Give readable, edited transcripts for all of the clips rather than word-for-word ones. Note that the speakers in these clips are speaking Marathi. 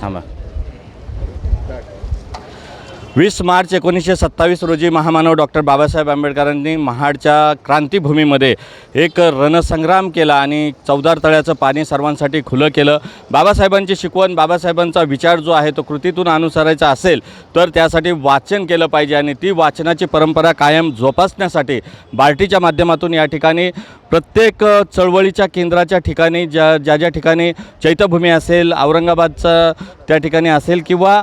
थांबा. 20 मार्च 1927 रोजी महामानव डॉक्टर बाबासाहेब आंबेडकरांनी महाडच्या क्रांतीभूमीमध्ये एक रणसंग्राम केला आणि चवदार तळ्याचं पाणी सर्वांसाठी खुलं केलं. बाबासाहेबांची शिकवण, बाबासाहेबांचा विचार जो आहे तो कृतीतून अनुसरायचा असेल तर त्यासाठी वाचन केलं पाहिजे आणि ती वाचनाची परंपरा कायम जोपासण्यासाठी बार्टीच्या माध्यमातून या ठिकाणी प्रत्येक चळवळीच्या केंद्राच्या ठिकाणी ज्या ठिकाणी चैत्यभूमी असेल, औरंगाबादचं त्या ठिकाणी असेल किंवा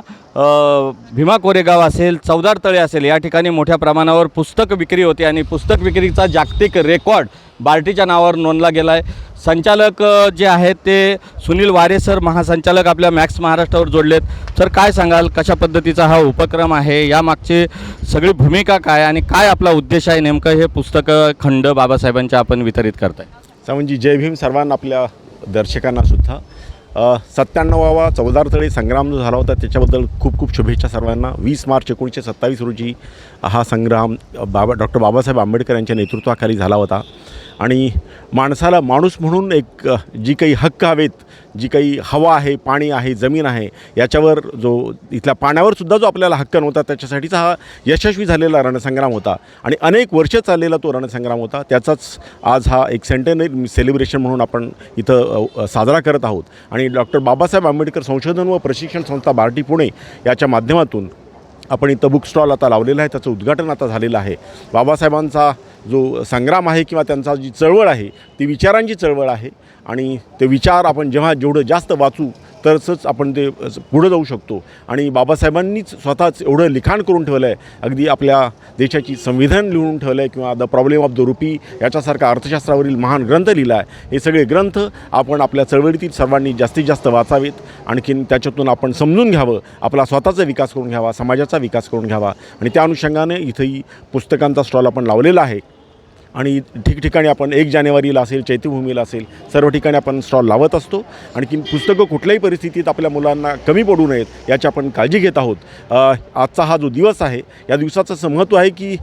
भीमा कोरेगाव असेल, चवदार तळे असेल, या ठिकाणी मोठ्या प्रमाणावर पुस्तक विक्री होते आणि पुस्तक विक्रीचा जागतिक रेकॉर्ड बार्टीच्या नावावर नोंदला गेला आहे. संचालक जे आहेत ते सुनील वारे सर, महासंचालक आपल्या मॅक्स महाराष्ट्रावर जोडलेत. सर, काय सांगाल, कशा पद्धतीचा हा उपक्रम आहे, यामागची सगळी भूमिका काय आणि काय आपला उद्देश आहे नेमकं हे पुस्तकं खंड बाबासाहेबांच्या आपण वितरित करताय? म्हणजे जय भीम सर्वांना, आपल्या दर्शकांना सुद्धा. 97वा चवदार तळे संग्राम जो झाला होता त्याच्याबद्दल खूप खूप शुभेच्छा सर्वांना. 20 मार्च 1927 रोजी हा संग्राम डॉक्टर बाबासाहेब आंबेडकर यांच्या नेतृत्वाखाली झाला होता आणि माणसाला माणूस म्हणून एक जी काही हक्क हवेत, जी काही हवा आहे, पाणी आहे, जमीन आहे, याच्यावर जो इथल्या पाण्यावरसुद्धा जो आपल्याला हक्क नव्हता त्याच्यासाठीचा हा यशस्वी झालेला रणसंग्राम होता आणि अनेक वर्ष चाललेला तो रणसंग्राम होता. त्याचाच आज हा एक सेंटेनरी सेलिब्रेशन म्हणून आपण इथं साजरा करत आहोत. आणि डॉक्टर बाबासाहेब आंबेडकर संशोधन व प्रशिक्षण संस्था बार्टी पुणे याच्या माध्यमातून आपण इथं बुक स्टॉल आता लावलेला आहे, त्याचं उद्घाटन आता झालेलं आहे. बाबासाहेबांचा जो संग्राम आहे किंवा त्यांचा जी चळवळ आहे ती विचारांची चळवळ आहे आणि ते विचार आपण जेवढं जास्त वाचू तरच आपण ते पुढं जाऊ शकतो. आणि बाबासाहेबांनीच स्वतःच एवढं लिखाण करून ठेवलं आहे, अगदी आपल्या देशाची संविधान लिहून ठेवलं आहे किंवा the problem of the rupee याच्यासारखा अर्थशास्त्रावरील महान ग्रंथ लिहिला आहे. हे सगळे ग्रंथ आपण आपल्या चळवळीतील सर्वांनी जास्तीत जास्त वाचावेत. आणखीन त्याच्यातून आपण समजून घ्यावं, आपला स्वतःचा विकास करून घ्यावा, समाजाचा विकास करून घ्यावा. आणि त्या अनुषंगाने इथंही पुस्तकांचा स्टॉल आपण लावलेला आहे आणि ठिकठिकाणी आपण 1 जानेवारीला असेल, चैत्यभूमीला असेल, सर्व ठिकाणी आपण स्टॉल लावत असतो. आणखी पुस्तकं कुठल्याही परिस्थितीत आपल्या मुलांना कमी पडू नयेत याची आपण काळजी घेत आहोत. आजचा हा जो दिवस आहे या दिवसाचं असं महत्त्व आहे की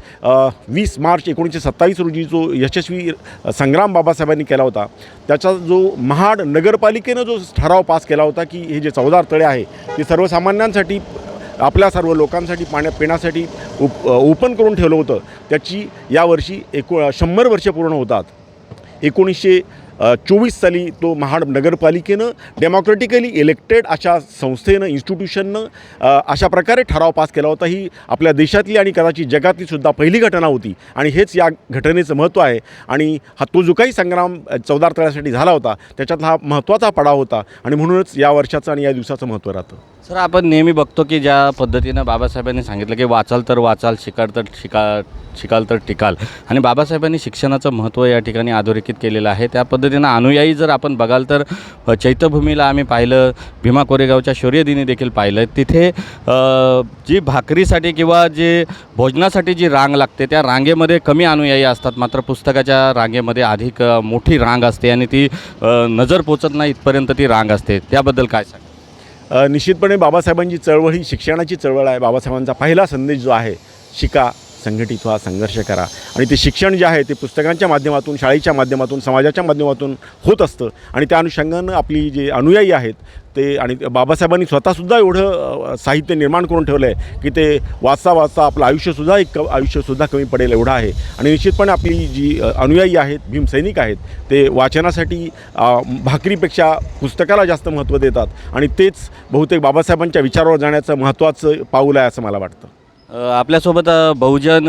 20 मार्च 1927 रोजी जो यशस्वी संग्राम बाबासाहेबांनी केला होता त्याचा जो महाड नगरपालिकेनं जो ठराव पास केला होता की हे जे चवदार तळे आहे ते सर्वसामान्यांसाठी, आपल्या सर्व लोकांसाठी पिण्यासाठी ओपन करून ठेवलं होतं, त्याची यावर्षी 100 वर्षे पूर्ण होतात. 1924 साली तो महाड नगरपालिकेनं डेमोक्रॅटिकली इलेक्टेड अशा संस्थेनं, इन्स्टिट्यूशननं अशा प्रकारे ठराव पास केला होता. ही आपल्या देशातली आणि कदाचित जगातली सुद्धा पहिली घटना होती आणि हेच या घटनेचं महत्त्व आहे. आणि तो जो काही संग्राम चवदार तळ्यासाठी झाला होता त्याच्यातला हा महत्त्वाचा पडाव होता आणि म्हणूनच या वर्षाचं आणि या दिवसाचं महत्त्व राहतं. सर, आपण नेहमी बघतो की ज्या पद्धतीनं बाबासाहेबांनी सांगितलं की वाचाल तर वाचाल, शिकाल तर टिकाल, आणि बाबासाहेबांनी शिक्षणाचं महत्त्व या ठिकाणी अधोरेखित केलेलं आहे. त्या पद्धतीनं अनुयायी जर आपण बघाल तर चैत्यभूमीला आम्ही पाहिलं, भीमा कोरेगावच्या शौर्यदिनी देखील पाहिलं. तिथे जी भाकरीसाठी किंवा जे भोजनासाठी जी रांग लागते त्या रांगेमध्ये कमी अनुयायी असतात, मात्र पुस्तकाच्या रांगेमध्ये अधिक मोठी रांग असते आणि ती नजर पोचत नाही इथपर्यंत ती रांग असते. त्याबद्दल काय सांग? निश्चितपणे बाबासाहेबांची चळवळ ही शिक्षणाची चळवळ आहे. बाबासाहेबांचा पहिला संदेश जो आहे, शिका, संघटित व्हा, संघर्ष करा. आणि ते शिक्षण जे आहे ते पुस्तकांच्या माध्यमातून, शाळेच्या माध्यमातून, समाजाच्या माध्यमातून होत असतं. आणि त्या अनुषंगानं आपली जे अनुयायी आहेत ते, आणि बाबासाहेबांनी स्वतःसुद्धा एवढं साहित्य निर्माण करून ठेवलं आहे की ते वाचता वाचता आपलं आयुष्यसुद्धा कमी पडेल एवढं आहे. आणि निश्चितपणे आपली जी अनुयायी आहेत, भीमसैनिक आहेत, ते वाचनासाठी भाकरीपेक्षा पुस्तकाला जास्त महत्त्व देतात आणि तेच बहुतेक बाबासाहेबांच्या विचारावर जाण्याचं महत्त्वाचं पाऊल आहे असं मला वाटतं. आपल्यासोबत बहुजन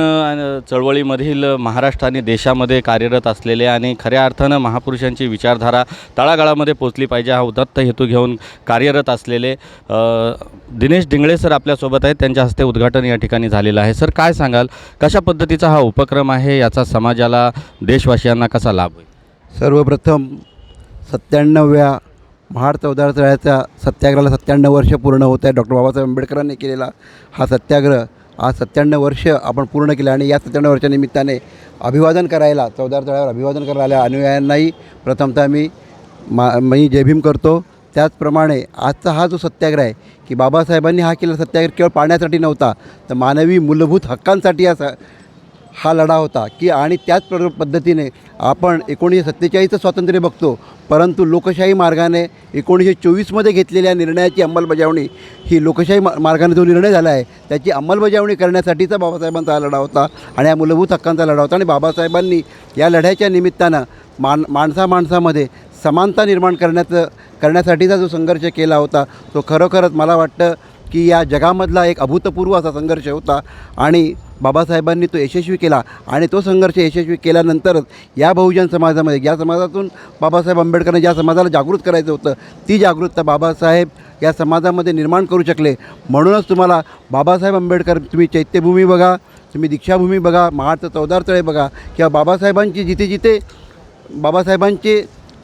चळवळीमधील महाराष्ट्र आणि देशामध्ये कार्यरत असलेले आणि खऱ्या अर्थानं महापुरुषांची विचारधारा तळागाळामध्ये पोचली पाहिजे हा उदात्त हेतू घेऊन कार्यरत असलेले दिनेश डिंगळे सर आपल्यासोबत आहेत. त्यांच्या हस्ते उद्घाटन या ठिकाणी झालेलं आहे. सर, काय सांगाल, कशा पद्धतीचा हा उपक्रम आहे, याचा समाजाला, देशवासियांना कसा लाभ होईल? सर्वप्रथम 97व्या महाड चवदार तळ्याच्या सत्याग्रहाला 97 वर्ष पूर्ण होत आहे. डॉक्टर बाबासाहेब आंबेडकरांनी केलेला हा सत्याग्रह आज 97 वर्ष आपण पूर्ण केलं आणि या 97 वर्षाच्या निमित्ताने अभिवादन करायला, चवदार तळ्यावर अभिवादन करायला आल्या अनुयायांनाही प्रथमतः मी जय भीम करतो. त्याचप्रमाणे आजचा हा जो सत्याग्रह आहे की बाबासाहेबांनी हा केलेला सत्याग्रह केवळ पाण्यासाठी नव्हता तर मानवी मूलभूत हक्कांसाठी हा लढा होता की आणि त्याच पद्धतीने आपण 1947चं स्वातंत्र्य बघतो, परंतु लोकशाही मार्गाने 1924मध्ये घेतलेल्या निर्णयाची अंमलबजावणी ही लोकशाही मार्गाने जो निर्णय झाला आहे त्याची अंमलबजावणी करण्यासाठीचा बाबासाहेबांचा हा लढा होता आणि हा मूलभूत हक्कांचा लढा होता. आणि बाबासाहेबांनी या लढ्याच्या निमित्तानं माणसामध्ये समानता निर्माण करण्यासाठीचा जो संघर्ष केला होता तो खरोखरच मला वाटतं की या जगामधला एक अभूतपूर्व असा संघर्ष होता आणि बाबासाहेबांनी तो यशस्वी केला. आणि तो संघर्ष यशस्वी केल्यानंतरच या बहुजन समाजामध्ये, ज्या समाजातून बाबासाहेब आंबेडकरांनी ज्या समाजाला जागृत करायचं होतं ती जागरूकता बाबासाहेब या समाजामध्ये निर्माण करू शकले. म्हणूनच तुम्हाला बाबासाहेब आंबेडकर, तुम्ही चैत्यभूमी बघा, तुम्ही दीक्षाभूमी बघा, महाडचं चौदार तळे बघा किंवा बाबासाहेबांची जिथे बाबासाहेबांचे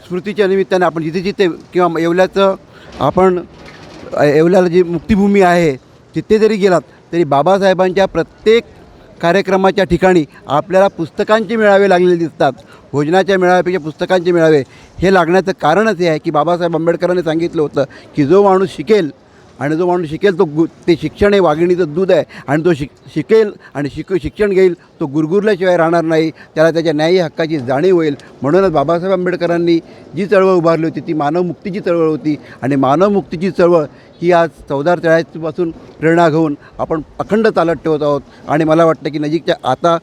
स्मृतीच्या निमित्ताने आपण जिथे किंवा येवल्याला जी मुक्तिभूमी आहे तिथे जरी गेलात तरी बाबासाहेबांच्या प्रत्येक कार्यक्रमाच्या ठिकाणी आपल्याला पुस्तकांचे मेळावे लागलेले दिसतात. भोजनाच्या मेळाव्यापेक्षा पुस्तकांचे मेळावे हे लागण्याचं कारणच हे आहे की बाबासाहेब आंबेडकरांनी सांगितलं होतं की जो माणूस शिकेल ते शिक्षण हे वाघिणीचं दूध आहे आणि तो शिकेल आणि शिक्षण घेईल तो गुरगुरल्याशिवाय राहणार नाही, त्याला त्याच्या न्याय्य हक्काची जाणीव होईल. म्हणूनच बाबासाहेब आंबेडकरांनी जी चळवळ उभारली होती ती मानवमुक्तीची चळवळ होती आणि मानवमुक्तीची चळवळ ही आज चौदार तळ्यापासून प्रेरणा घेऊन आपण अखंड चालत ठेवत आहोत. आणि मला वाटतं की नजीकच्या आता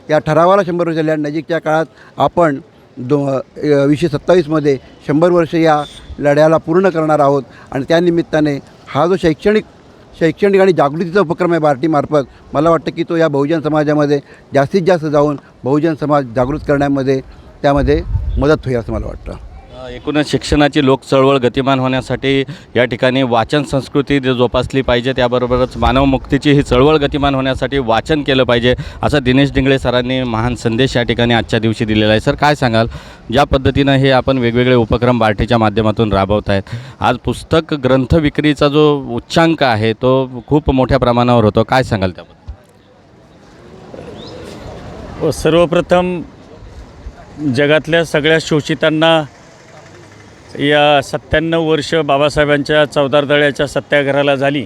या ठरावाला 100 वर्ष झाले आणि नजीकच्या काळात आपण 2027मध्ये 100 वर्ष या लढ्याला पूर्ण करणार आहोत. आणि त्यानिमित्ताने हा जो शैक्षणिक आणि जागृतीचा उपक्रम आहे बार्टीमार्फत, मला वाटतं की तो या बहुजन समाजामध्ये जास्तीत जास्त जाऊन बहुजन समाज जागृत करण्यामध्ये त्यामध्ये मदत होईल असं मला वाटतं. एकूणच शिक्षणाची लोकचळवळ गतिमान होण्यासाठी या ठिकाणी वाचन संस्कृती जोपासली पाहिजे, त्याबरोबरच मानवमुक्तीची ही चळवळ गतिमान होण्यासाठी वाचन केलं पाहिजे असा दिनेश डिंगळे सरांनी महान संदेश या ठिकाणी आजच्या दिवशी दिलेला आहे. सर, काय सांगाल, ज्या पद्धतीनं हे आपण वेगवेगळे उपक्रम बार्टीच्या माध्यमातून राबवत आहेत, आज पुस्तक ग्रंथ विक्रीचा जो उच्चांक आहे तो खूप मोठ्या प्रमाणावर होतो, काय सांगाल त्याबद्दल? सर्वप्रथम जगातल्या सगळ्या शोषितांना या 97 वर्ष बाबासाहेबांच्या चौदार तळ्याच्या सत्याग्रहाला झाली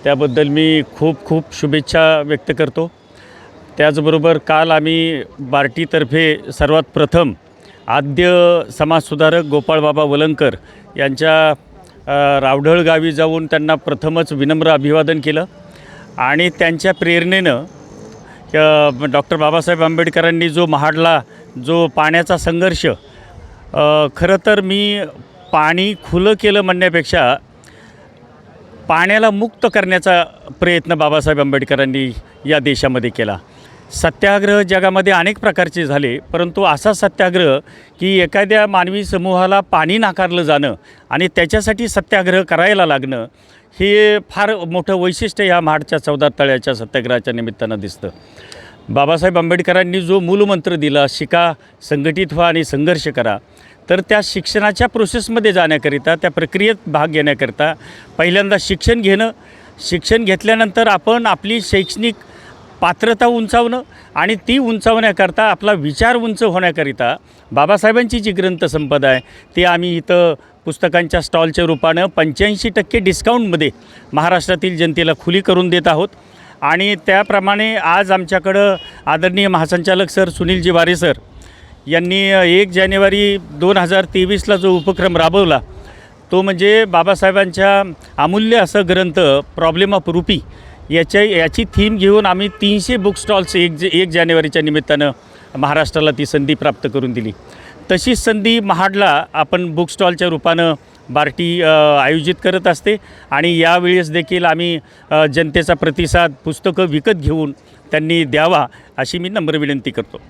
त्याबद्दल मी खूप खूप शुभेच्छा व्यक्त करतो. त्याचबरोबर काल आम्ही बार्टीतर्फे सर्वात प्रथम आद्य समाजसुधारक गोपाळबाबा वलंकर यांच्या रावढळ गावी जाऊन त्यांना प्रथमच विनम्र अभिवादन केलं आणि त्यांच्या प्रेरणेनं डॉक्टर बाबासाहेब आंबेडकरांनी जो महाडला जो पाण्याचा संघर्ष, खरं तर मी पाणी खुलं केलं म्हणण्यापेक्षा पाण्याला मुक्त करण्याचा प्रयत्न बाबासाहेब आंबेडकरांनी या देशामध्ये केला. सत्याग्रह जगामध्ये अनेक प्रकारचे झाले, परंतु असा सत्याग्रह की एखाद्या मानवी समूहाला पाणी नाकारलं जाणं आणि त्याच्यासाठी सत्याग्रह करायला लागणं हे फार मोठं वैशिष्ट्य या महाडच्या चौदार तळ्याच्या सत्याग्रहाच्या निमित्तानं दिसतं. बाबासाहेब आंबेडकरांनी जो मूलमंत्र दिला, शिका, संघटित व्हा आणि संघर्ष करा, तर त्या शिक्षणाच्या प्रोसेसमध्ये जाण्याकरिता, त्या प्रक्रियेत भाग घेण्याकरिता पहिल्यांदा शिक्षण घेणं, शिक्षण घेतल्यानंतर आपण आपली शैक्षणिक पात्रता उंचावणं आणि ती उंचावण्याकरता आपला विचार उंच होण्याकरिता बाबासाहेबांची जी ग्रंथसंपदा आहे ती आम्ही इथं पुस्तकांच्या स्टॉलच्या रूपानं 85% डिस्काउंटमध्ये महाराष्ट्रातील जनतेला खुली करून देत आहोत. आणि त्याप्रमाणे आज आमच्याकडं आदरणीय महासंचालक सर सुनीलजी वारे सर यांनी 1 जानेवारी 2023ला जो उपक्रम राबवला तो म्हणजे बाबासाहेबांच्या अमूल्य असं ग्रंथ प्रॉब्लेम ऑफ रुपी याची थीम घेऊन आम्ही 300 बुक स्टॉल्स 1 जानेवारीच्या निमित्तानं महाराष्ट्राला ती संधी प्राप्त करून दिली. तशीच संधी महाडला आपण बुक स्टॉलच्या रूपानं बार्टी आयोजित करत असते आणि यावेळेस देखील आम्ही जनतेचा प्रतिसाद पुस्तकं विकत घेऊन त्यांनी द्यावा अशी मी नम्र विनंती करतो.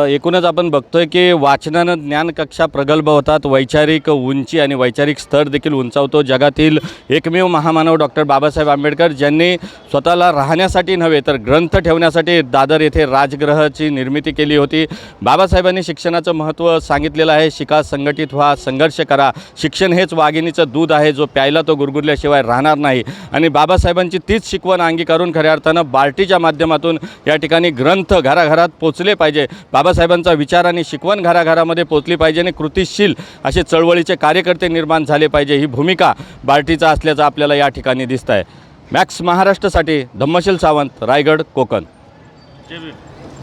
एकूणच आपण बघतोय की वाचनानं ज्ञानकक्षा प्रगल्भ होतात, वैचारिक उंची आणि वैचारिक स्तर देखील उंचावतो. जगातील एकमेव महामानव डॉक्टर बाबासाहेब आंबेडकर ज्यांनी स्वतःला राहण्यासाठी नव्हे तर ग्रंथ ठेवण्यासाठी दादर येथे राजगृहाची निर्मिती केली होती. बाबासाहेबांनी शिक्षणाचं महत्त्व सांगितलेलं आहे. शिका, संघटित व्हा, संघर्ष करा. शिक्षण हेच वाघिणीचं दूध आहे, जो प्यायला तो गुरगुरल्याशिवाय राहणार नाही. आणि बाबासाहेबांची तीच शिकवण अंगीकारून खऱ्या अर्थानं बार्टीच्या माध्यमातून या ठिकाणी ग्रंथ घराघरात पोचले पाहिजे. बाबासाहेबांचा विचार आणि शिकवण घराघरामध्ये पोचली पाहिजे आणि कृतिशील असे चळवळीचे कार्यकर्ते निर्माण झाले पाहिजे. ही भूमिका बार्टीचा असल्याचं आपल्याला या ठिकाणी दिसत आहे. मॅक्स महाराष्ट्रासाठी धम्मशील सावंत, रायगड, कोकण.